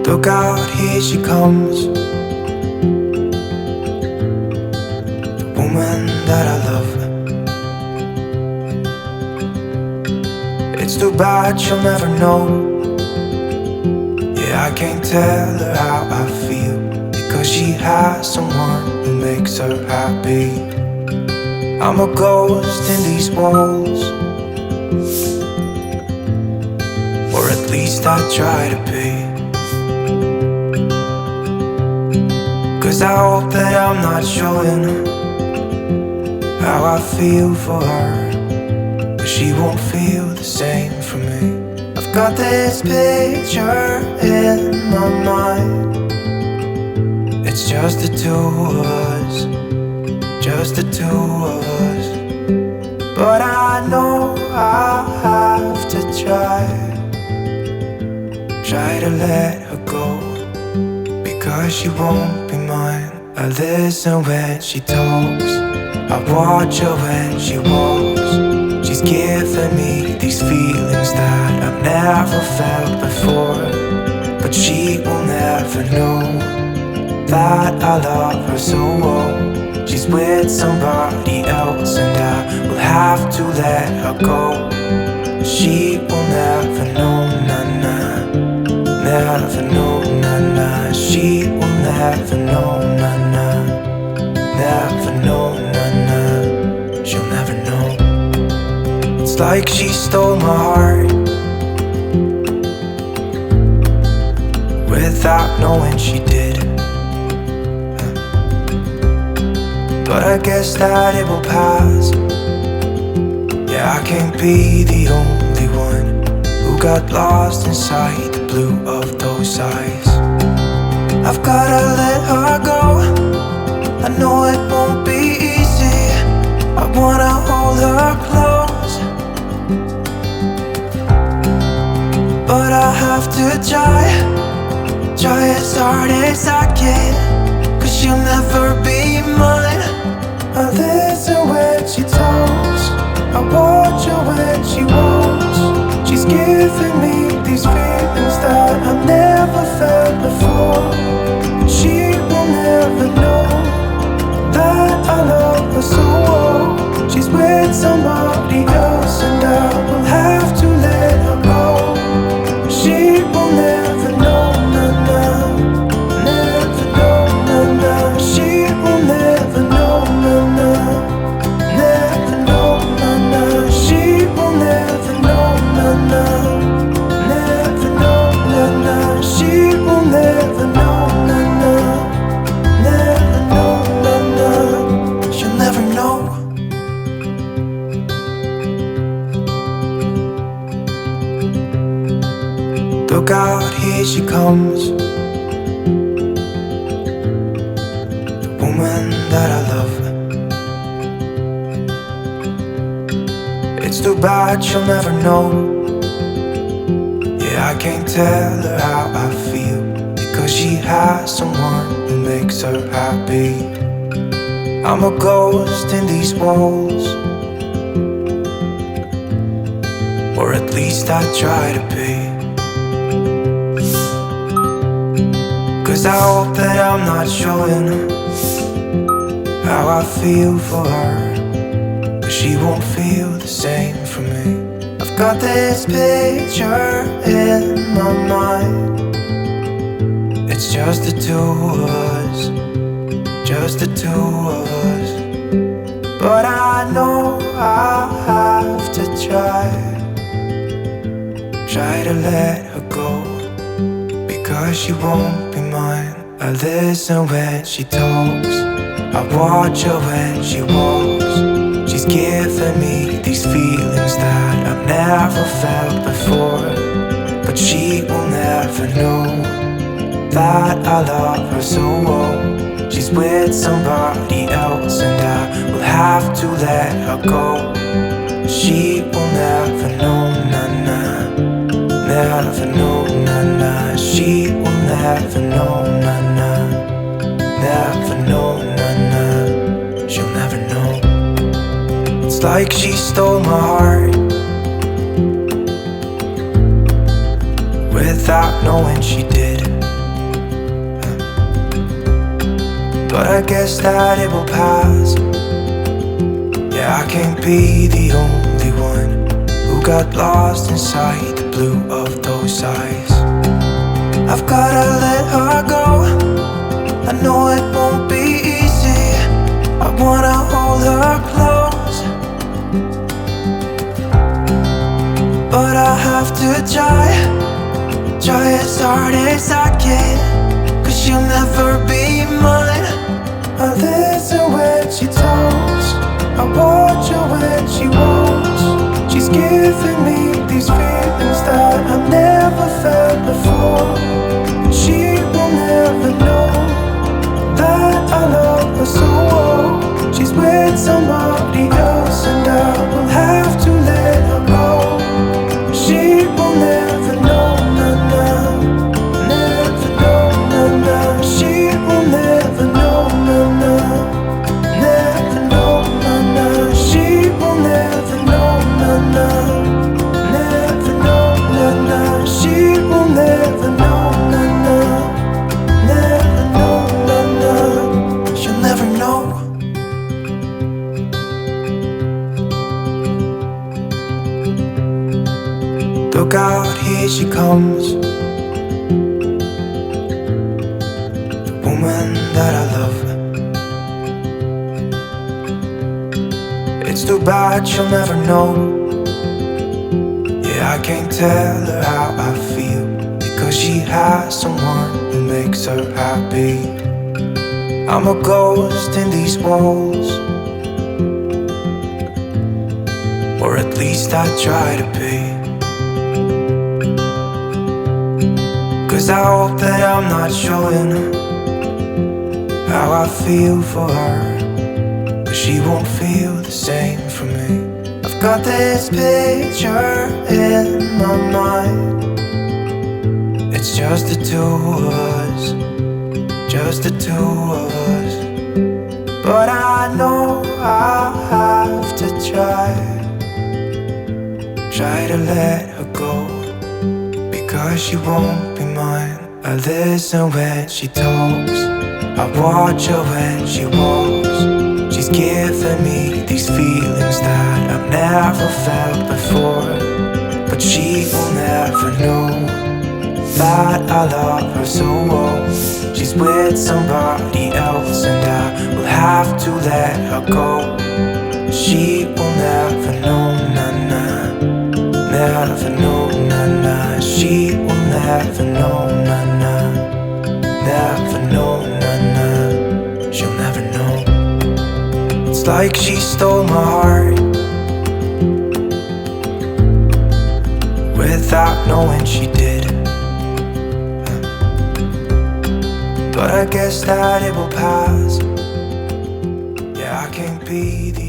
Look out, here she comes, the woman that I love. It's too bad she'll never know. Yeah, I can't tell her how I feel, because she has someone who makes her happy. I'm a ghost in these walls, or at least I try to be. 'Cause I hope that I'm not showing how I feel for her, but she won't feel the same for me. I've got this picture in my mind. It's just the two of us, just the two of us. But I know I have to try to let her go, because she won't be mine. I listen when she talks, I watch her when she walks. She's giving me these feelings that I've never felt before, but she will never know that I love her so well. She's with somebody else and I will have to let her go. She will never know, nah-nah, never know, nah-nah. She will never know, nah-nah, never know, nah-nah. She'll never know. It's like she stole my heart without knowing she did. But I guess that it will pass. Yeah, I can't be the only one who got lost inside the blue of those eyes. I've gotta let her go, I know it won't be easy. I wanna hold her close, but I have to try as hard as I can, 'cause she'll never be mine. I listen when she talks, I watch her when she walks. She's giving me these feelings that I've never felt before. She will never know that I love her so well. She's with somebody else and I will have to let her go. She will never know, nah-nah, never know, nah-nah. She will never know, nah-nah, never know, nah-nah. She will never know, nah-nah, never know, nah-nah. She will never know, nah-nah, never know, nah-nah. She'll never know. Look out, here she comes, the woman that I love. It's too bad she'll never know. Yeah, I can't tell her how I feel, because she has someone who makes her happy. I'm a ghost in these walls, or at least I try to be. 'Cause I hope that I'm not showing how I feel for her, but she won't feel the same for me. I've got this picture in my mind. It's just the two of us, just the two of us. But I know I have to try to let her go, because she won't be mine. I listen when she talks, I watch her when she walks. She's giving me these feelings that I've never felt before, but she will never know that I love her so well. She's with somebody else and I will have to let her go. She will never know, nah-nah, never know, nah-nah. She will never know, nah-nah, never know, nah-nah. She'll never know. It's like she stole my heart without knowing she did. but I guess that it will pass. Yeah, I can't be the only one who got lost inside the blue of those eyes. I've gotta let her go. I know it won't be easy. I wanna hold her close, but I have to try as hard as I can, 'cause she'll never be mine. I listen when she talks, I watch her when she walks. She's giving me these feelings that I've never felt before. She will never know that I love her so well. She's with somebody else and I will have to let her go. She will never know, nah, never know, nah. She will never know, nah, never know, nah. She will never know, nah, never know, nah. She will never know, nah, never know, nah. She'll never know. Look out, here she comes, the woman that I love. It's too bad she'll never know. Yeah, I can't tell her how I feel, because she has someone who makes her happy. I'm a ghost in these walls, or at least I try to be. 'Cause I hope that I'm not showing how I feel for her, but she won't feel the same for me. I've got this picture in my mind. It's just the two of us, just the two of us. But I know I have to try to let her go, because she won't be mine. I listen when she talks, I watch her when she walks. She's giving me these feelings that I've never felt before, but she will never know that I love her so well. She's with somebody else and I will have to let her go. She will never know, nah, nah. Never know, nah, nah. She will never know, nah, nah. Never know, nah, nah. She'll never know. It's like she stole my heart without knowing she did. But I guess that it will pass. Yeah, I can't be the